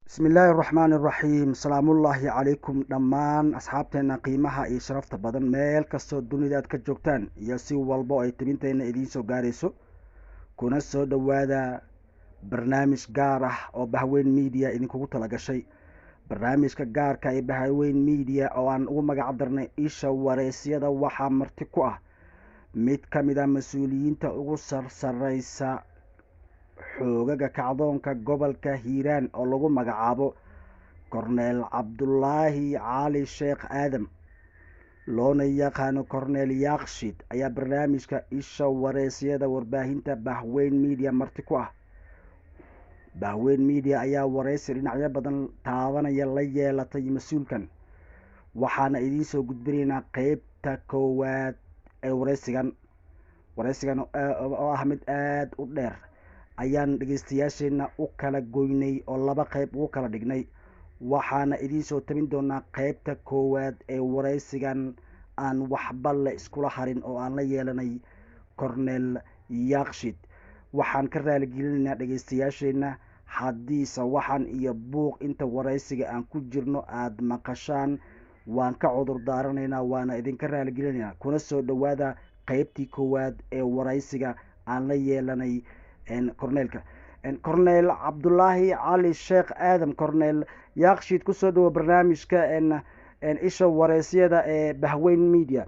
بسم الله الرحمن الرحيم سلام الله عليكم dhammaan asxaabteena qiimaha iyo sharafta badan meel kastoo dunida aad ka joogtaan iyo si walbo ay tibinteena idiin soo gaarayso kuna soo dhawaada barnaamij gaar ah oo Bahweyn Media idinkugu talagashay barnaamijka gaarka ee Bahweyn Media oo aan ugu magac darnay isha wareysyada waxaa marti ku ah mid ka mid ah mas'uuliyiinta ugu sareysa xoogaga kacdoonka gobolka Hiiraan oo lagu magacaabo Korneel Cabdullaahi Cali Sheekh Aadam loona yaqaano Korneel Yaaqshid ayaa barnaamijka isha wareysyada warbaahinta Bahweyn Media marti ku ah. Bahweyn Media ayaa wareysi dhinacyo badan taabanaya la yeelatay mas'uulkan waxaana idiin soo gudbinaynaa qaybta koowaad ee wareysigan oo ah mid aad u dheer ayaan dhageystayaasheena u kala goynay oo laba qayb ugu kala dhignay waxaana idiin soo tabin doonaa qaybta koowaad ee wareysigan aan waxba la iskula harin oo aan la yeelanay Korneel Yaaqshid. waxaan ka raali gelinaynaa dhageystayaasheena haddiise waxaan iyo buuq inta wareysiga aan ku jirno aad maqashaan waan ka cudur daaranaynaa waana idinka raali gelinaynaa. kuna soo dhawaada qaybtii koowaad ee wareysiga aan la yeelanay korneelka Korneel Cabdullaahi Cali Sheekh Aadam. Korneel Yaaqshid ku soo dhawo barnaamijka isha wareysyada ee Bahweyn Media.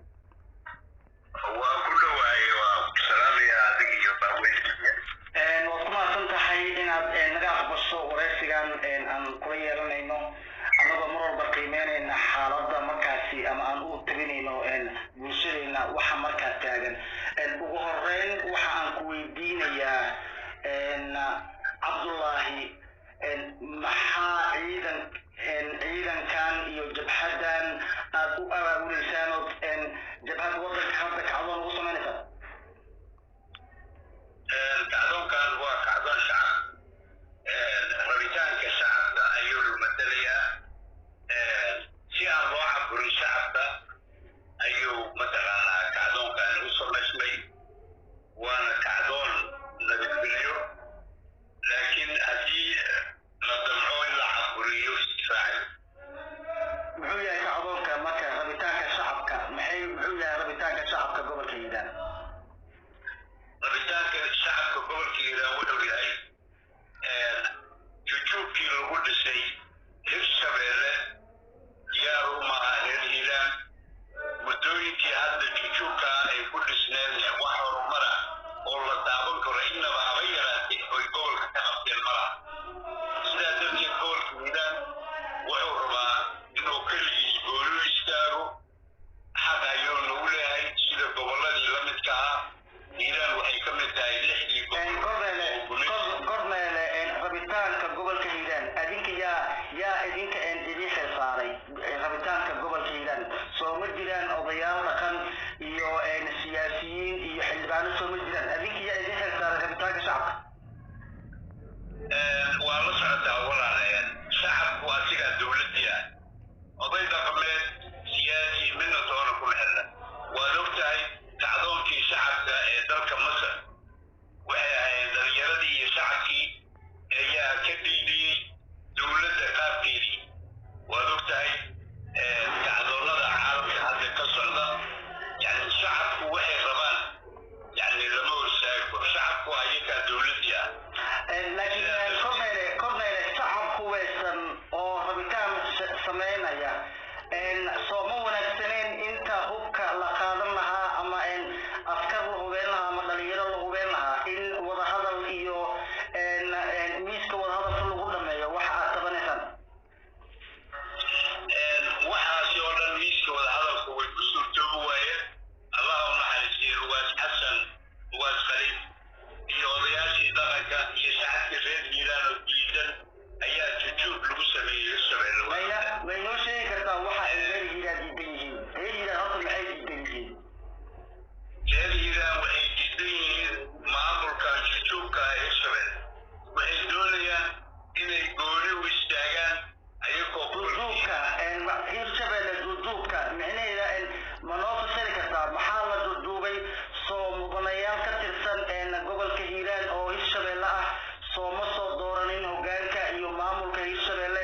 gobolka Hiiraan oo Hirshabelle ah soo ma soo dooranin hoggaanka iyo maamulka Hirshabelle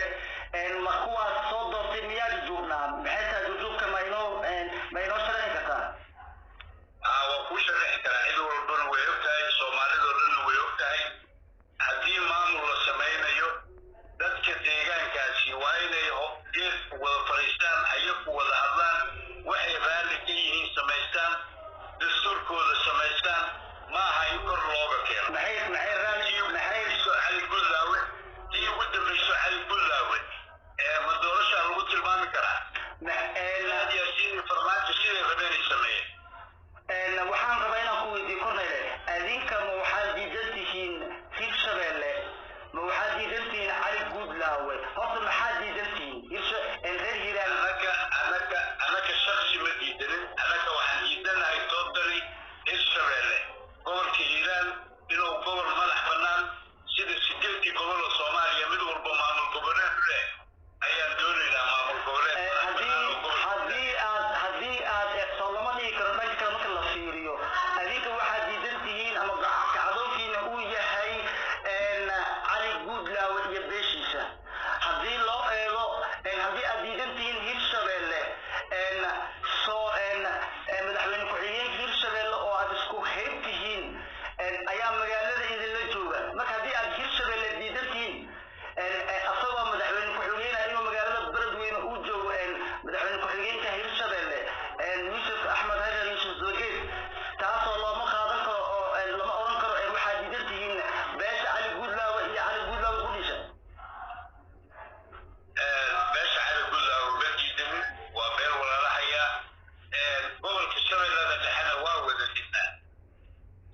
guudlaawe horta maxaa diidantiin hirsha reer hiiraan anaka shaksi ma diidanin anaka waxaan diidanahay toodani hirshabeelle gobolka hiiraan inuu gobol madax bannaan sida 8 gobol oo Soomaaliya mid walba maamul goboleed leh ayaan doonaynaa maamul goboleed haddii aad soolamadii karo dhanka marka la fiiriyo adinka waxaad diidan tihiin ama kacdoonkiina uu yahay cali guudlaawe iyo beeshiisa haddii loo eego haddii aad diidan tihiin hirshabeelle madaxweyne ku-xigeenka hirshabeelle oo aad isku hayb tihiin ayaa magaalada idinla jooga marka haddii aad hirshabeelle diidan tihiin asagoo madaxweyne ku-xigeenka inuu magaalada beledweyne uu joogo madaxweyne ku-xigeenka hirshabeelle yuusuf axmed hagar yuusuf dabageed taasoo looma qaadan karo oo lama oran karo waxaad diidan tihiin beesha cali guudlaawe iyo cali guudlaawe ku dhisha beesha cali guudlaawe ma diidanin waa beel walaalahaya gobolka shabeellada dhexena waa wada dhisnaa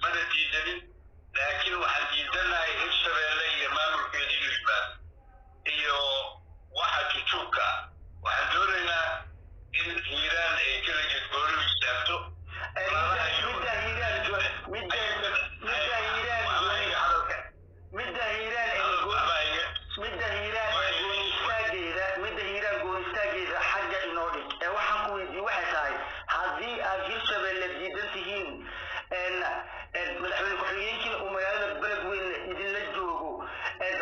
mana diidanin laakiin waxaan diidanahay hirshabeelle iyo maamulkeedii liibaan iyo waxa jujuubka waxaan doonaynaa in hiiraan ay keligeed gooni u istaagto midda hiiraan gooni istaageeda xagga inoo dhig waxaan ku weydiiyey waxay tahay haddii aad hirshabeelle diidan tihiin madaxweyne ku-xigeenkiina uu magaalada beledweyne idinla joogo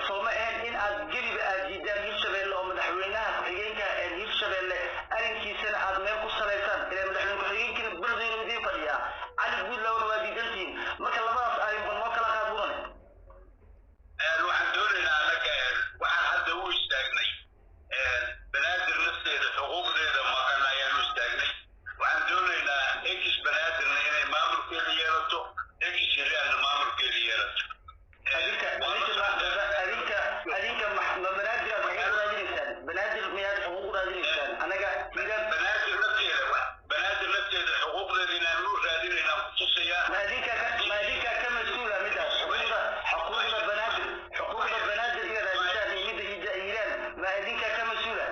sooma ahayn in aad geliba aad diidaan hirshabeelle oo madaxweynaha ku-xigeenka hirshabeelle arrinkiisana aad meel ku salaysaan ilaa madaxweyne ku-xigeenkiina beledweyne idiin fadhiyaa cali guudlaawna waa diidantihiin marka labadaas arrinba noo kala qaad mudane waxaan doonaynaa annaga waxaan hadda u istaagnay banaadir nafteeda xuquuqdeeda maqan ayaan u istaagnay waxaan doonaynaa ex banaadirna inay maamulkeeda yeelato ex hiraanna maamulkeeda yeelato adinka banaadir aad xuquuq raadinaysaan banaadir miyaad xuquuq raadinaysaan anaga hiiraan banaadir nafteeda xuquuqdeeda inaan u raadinaynaan kutusayaa ma adinka ka mas-uula midaas xuquuqda banaadir inaad raadisaan iyo midda hiiraan ma adinka ka mas-uula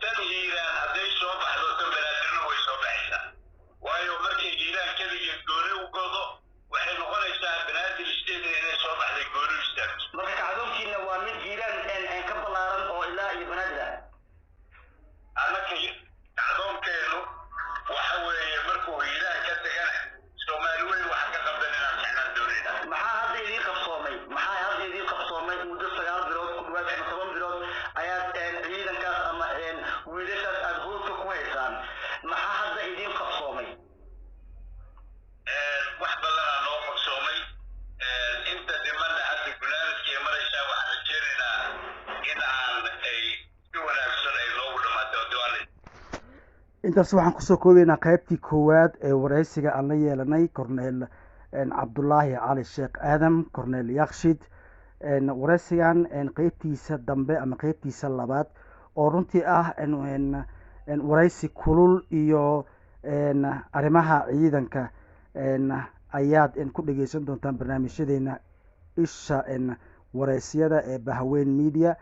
tan hiiraan hadday soo baxdo tan banaadirna way soo baxaysaa waayo markay hiiraan keligeed gooni u godo waxay noqonaysaa banaadir isteeda inay soo baxday gooni u istaagto marka kacdoonkiina waa mid hiiraan ka ballaaran oo ilaa iyo banaadir ah annaka kacdoonkeenu waxa weeye markuu hiiraan ka tagana soomaali weyn wax ka qabdan inaan jeclaan doonayna maxaa hadda idiin qabsoomay muddo 9 bilood ku dhawaad ama 10 bilood ayaad ciidankaas ama wiilashaas aad howlka ku haysaan maxaa hadda idiin qabsoomay wax badanaa noo qabsoomay inta dhimanna hadda gulaaniskii maraysaa waxaan rajeynaynaa in ay si wanaagsan ay loogu dhamaato diwaanay intaas waxaan kusoo koobaynaa qaybtii koowaad ee wareysiga aan la yeelanay corneel cabdulaahi cali sheekh aadam corneel yakshid wareysigan qeybtiisa dambe ama qeybtiisa labaad oo runtii ah wareysi kulul iyo arrimaha ciidanka ayaad ku dhegeysan doontaan barnaamijyadeena isha wareysyada ee Bahweyn Media.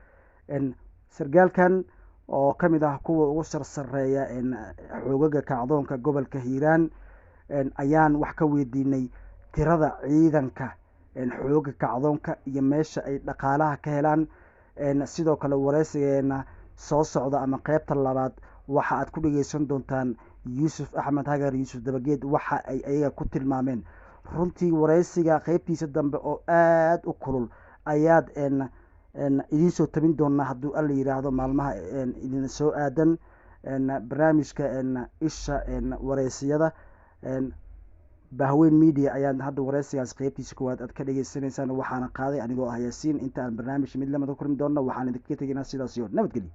Sargaalkan oo ka mid ah kuwa ugu sarsareeya xoogaga kacdoonka gobolka Hiiraan ayaan wax ka weydiinay tirada ciidanka xoogaga kacdoonka iyo meesha ay dhaqaalaha ka helaan. sidoo kale wareysigeena soo socda ama qaybta labaad waxa aad ku dhageysan doontaan Yuusuf Axmed Hagar Yuusuf Dabageed waxa ay ayaga ku tilmaameen. runtii wareysiga qaybtiisa dambe oo aad u kulul ayaad idin soo tabin doonaa hadduu alla yiraahdo maalmaha idin soo aadan barnaamijka isha wareysiyada Bahweyn Media ayaan hadda wareysigaas qaybtiisa koowaad aad ka dhageysanaysaan waxaana qaaday anigoo ah Yaasiin. inta aan barnaamij mid lamada kulmi doonno waxaan idinkaga tegaynaa sidaas iyo nabadgelyo.